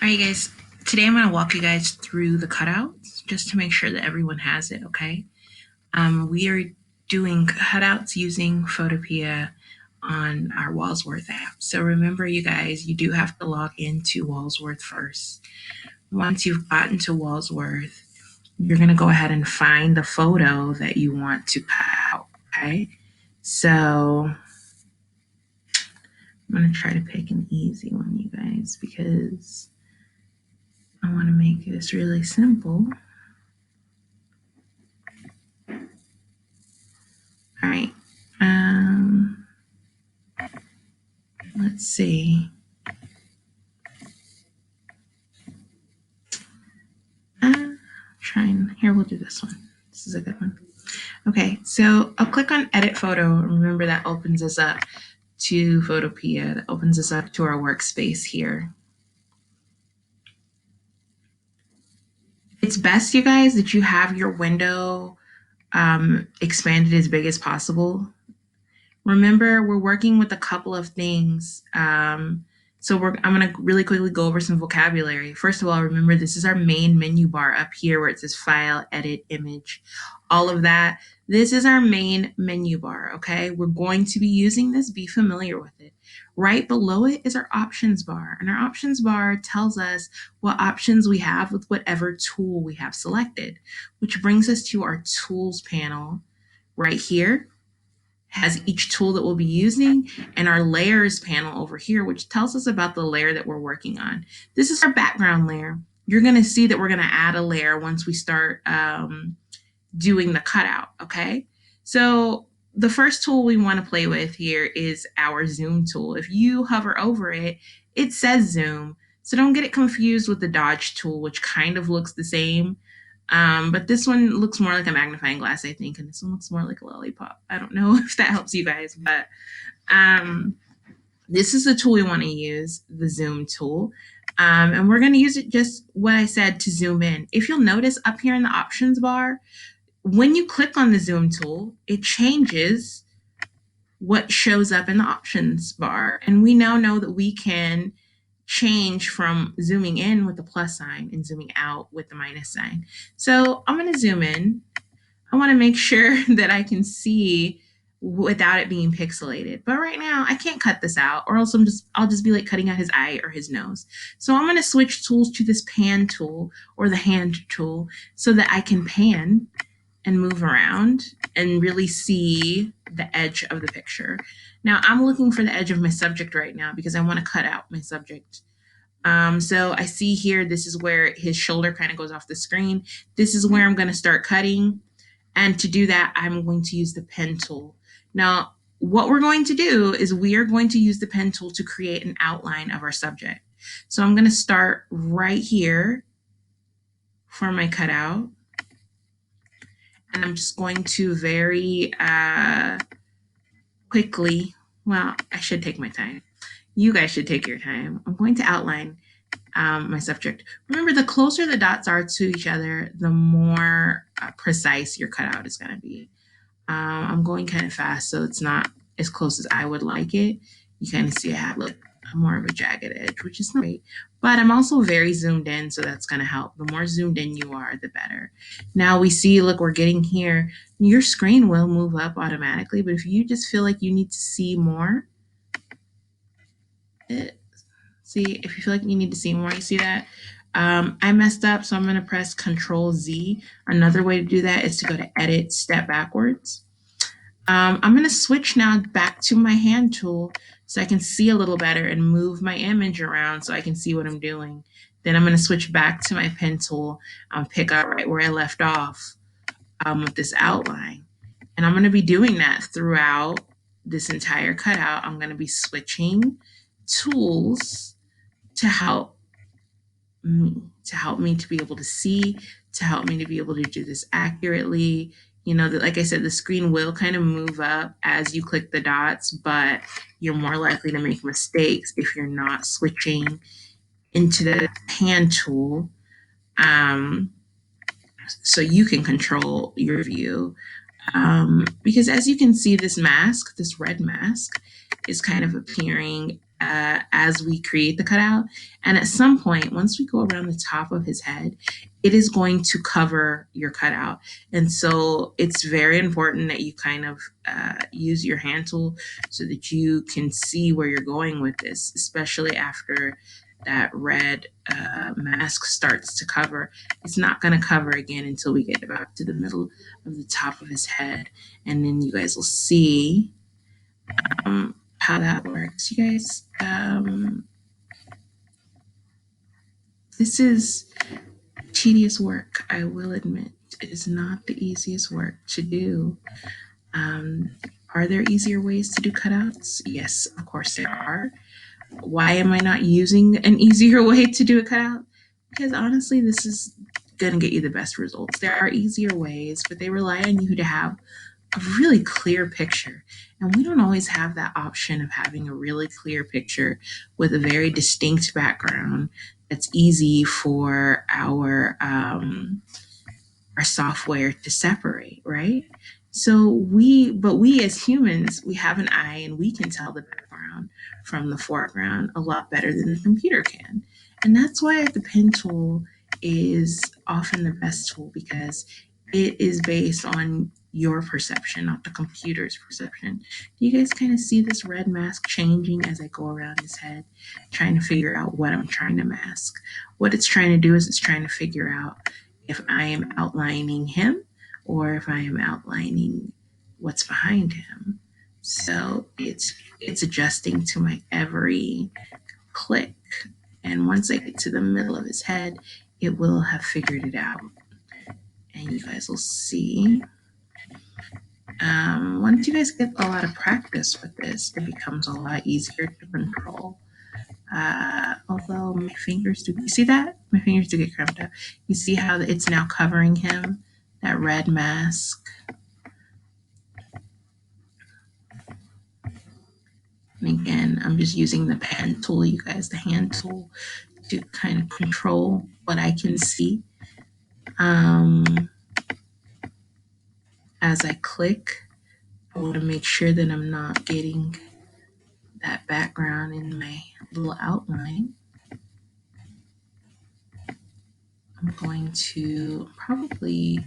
All right, guys. Today I'm going to walk you guys through the cutouts just to make sure that everyone has it, okay? We are doing cutouts using Photopea on our Walsworth app. So remember, you guys, you do have to log into Walsworth first. Once you've gotten to Walsworth, you're going to go ahead and find the photo that you want to cut out, okay? So I'm going to try to pick an easy one, you guys, because I want to make this really simple. All right. Let's see. Here, we'll do this one. This is a good one. Okay, so I'll click on Edit Photo. Remember, that opens us up to Photopea. That opens us up to our workspace here. It's best, you guys, that you have your window expanded as big as possible. Remember, we're working with a couple of things. I'm going to really quickly go over some vocabulary. First of all, remember, this is our main menu bar up here where it says File, Edit, Image, all of that. This is our main menu bar, okay? We're going to be using this. Be familiar with it. Right below it is our options bar, and our options bar tells us what options we have with whatever tool we have selected, which brings us to our tools panel right here. Has each tool that we'll be using, and our layers panel over here, which tells us about the layer that we're working on. This is our background layer. You're going to see that we're going to add a layer once we start doing the cutout, okay? So the first tool we want to play with here is our zoom tool. If you hover over it, it says zoom. So don't get it confused with the dodge tool, which kind of looks the same. But this one looks more like a magnifying glass, I think, and this one looks more like a lollipop. I don't know if that helps you guys, but this is the tool we want to use, the zoom tool. And we're going to use it just what I said to zoom in. If you'll notice up here in the options bar, when you click on the zoom tool, it changes what shows up in the options bar. And we now know that we can change from zooming in with the plus sign and zooming out with the minus sign. So I'm going to zoom in. I want to make sure that I can see without it being pixelated. But right now I can't cut this out, or else I'll just be like cutting out his eye or his nose. So I'm going to switch tools to this pan tool or the hand tool so that I can pan and move around and really see the edge of the picture. Now I'm looking for the edge of my subject right now because I want to cut out my subject. So I see here, this is where his shoulder kind of goes off the screen. This is where I'm going to start cutting. And to do that, I'm going to use the pen tool. Now, what we're going to do is we are going to use the pen tool to create an outline of our subject. So I'm going to start right here for my cutout. And I'm just going to very quickly, well, I should take my time. You guys should take your time. I'm going to outline my subject. Remember, the closer the dots are to each other, the more precise your cutout is going to be. I'm going kind of fast, so it's not as close as I would like it. You kind of see I have like more of a jagged edge, which is great. But I'm also very zoomed in, so that's going to help. The more zoomed in you are, the better. Now we see, look, we're getting here. Your screen will move up automatically, but if you just feel like you need to see more, see, if you feel like you need to see more, you see that? I messed up, so I'm going to press Control Z. Another way to do that is to go to Edit, Step Backwards. I'm going to switch now back to my hand tool so I can see a little better and move my image around so I can see what I'm doing. Then I'm going to switch back to my pen tool and pick up right where I left off with this outline. And I'm going to be doing that throughout this entire cutout. I'm going to be switching tools to help me to be able to see, to help me to be able to do this accurately. You know, that, like I said, the screen will kind of move up as you click the dots, but you're more likely to make mistakes if you're not switching into the hand tool, so you can control your view. Because as you can see, this mask, this red mask, is kind of appearing as we create the cutout. And at some point, once we go around the top of his head, it is going to cover your cutout. And so it's very important that you kind of use your hand tool so that you can see where you're going with this, especially after that red mask starts to cover. It's not going to cover again until we get back to the middle of the top of his head. And then you guys will see how that works. You guys, this is tedious work, I will admit. It is not the easiest work to do. Are there easier ways to do cutouts? Yes, of course there are. Why am I not using an easier way to do a cutout? Because honestly, this is going to get you the best results. There are easier ways, but they rely on you to have a really clear picture. And we don't always have that option of having a really clear picture with a very distinct background that's easy for our software to separate, right? So we as humans, we have an eye and we can tell the background from the foreground a lot better than the computer can. And that's why the pen tool is often the best tool, because it is based on your perception, not the computer's perception. Do you guys kind of see this red mask changing as I go around his head, trying to figure out what I'm trying to mask? What it's trying to do is it's trying to figure out if I am outlining him or if I am outlining what's behind him. So it's adjusting to my every click. And once I get to the middle of his head, it will have figured it out. And you guys will see. Once you guys get a lot of practice with this, it becomes a lot easier to control. Although my fingers do, you see that? My fingers do get cramped up. You see how it's now covering him, that red mask. And again, I'm just using the pen tool, you guys, the hand tool, to kind of control what I can see. As I click, I want to make sure that I'm not getting that background in my little outline. I'm going to probably,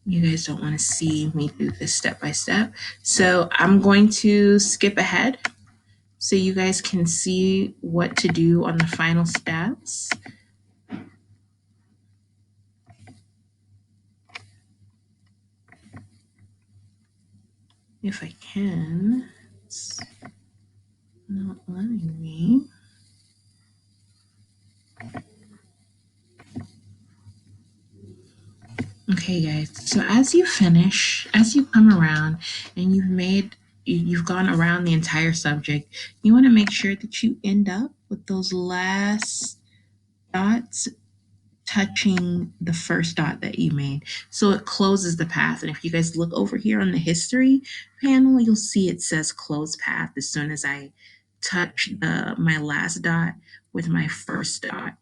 you guys don't want to see me do this step by step. So I'm going to skip ahead so you guys can see what to do on the final steps. If I can, it's not letting me. Okay, guys, so as you finish, as you come around and you've gone around the entire subject, you want to make sure that you end up with those last dots touching the first dot that you made. So it closes the path. And if you guys look over here on the history panel, you'll see it says close path as soon as I touch my last dot with my first dot.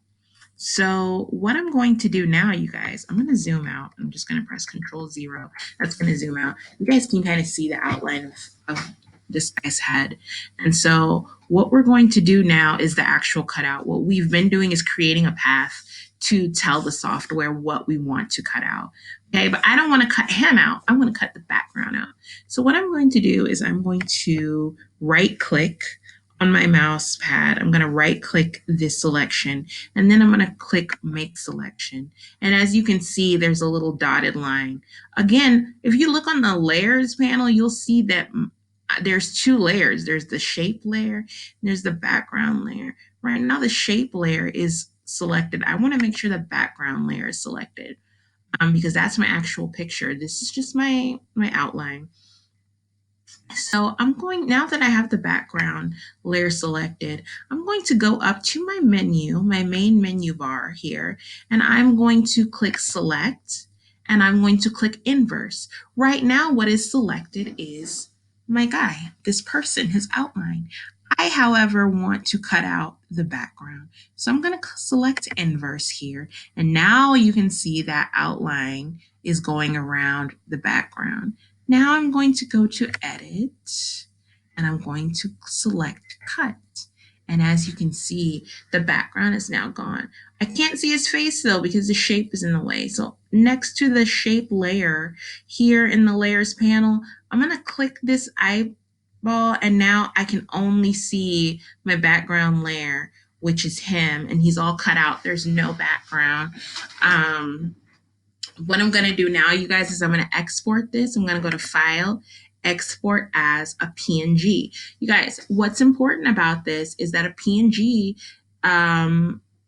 So what I'm going to do now, you guys, I'm going to zoom out. I'm just going to press Control 0. That's going to zoom out. You guys can kind of see the outline of this guy's head. And so what we're going to do now is the actual cutout. What we've been doing is creating a path to tell the software what we want to cut out. Okay, but I don't want to cut him out. I want to cut the background out. So what I'm going to do is I'm going to right click on my mouse pad. I'm going to right click this selection, and then I'm going to click make selection. And as you can see, there's a little dotted line. Again, if you look on the layers panel, you'll see that there's two layers. There's the shape layer and there's the background layer. Right now the shape layer is selected. I want to make sure the background layer is selected because that's my actual picture. This is just my outline. So I'm going, now that I have the background layer selected, I'm going to go up to my menu, my main menu bar here, and I'm going to click select, and I'm going to click inverse. Right now, what is selected is my guy, this person, his outline. I, however, want to cut out the background. So I'm going to select inverse here, and now you can see that outline is going around the background. Now I'm going to go to edit and I'm going to select cut. And as you can see, the background is now gone. I can't see his face though because the shape is in the way. So next to the shape layer here in the layers panel, I'm gonna click this eyeball and now I can only see my background layer, which is him, and he's all cut out. There's no background. What I'm going to do now, you guys, is I'm going to export this. I'm going to go to File, Export as a PNG. You guys, what's important about this is that a PNG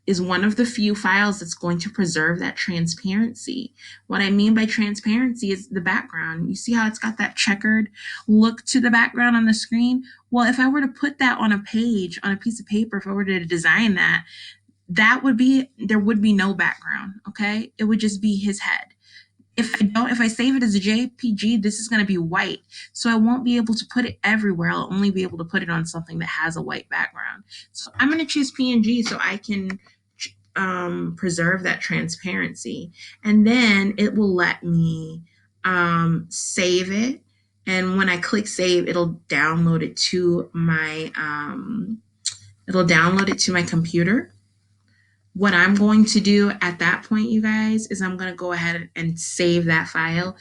is one of the few files that's going to preserve that transparency. What I mean by transparency is the background. You see how it's got that checkered look to the background on the screen? Well, if I were to put that on a page, on a piece of paper, if I were to design that, there would be no background, okay? It would just be his head. If I save it as a JPG, this is going to be white. So I won't be able to put it everywhere. I'll only be able to put it on something that has a white background. So I'm going to choose PNG so I can preserve that transparency. And then it will let me save it. And when I click save, it'll download it to my computer. What I'm going to do at that point, you guys, is I'm going to go ahead and save that file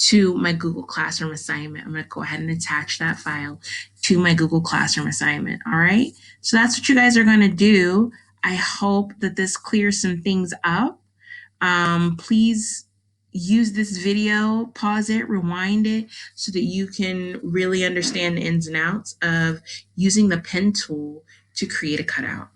to my Google Classroom assignment. I'm going to go ahead and attach that file to my Google Classroom assignment. All right. So that's what you guys are going to do. I hope that this clears some things up. Please use this video, pause it, rewind it, so that you can really understand the ins and outs of using the pen tool to create a cutout.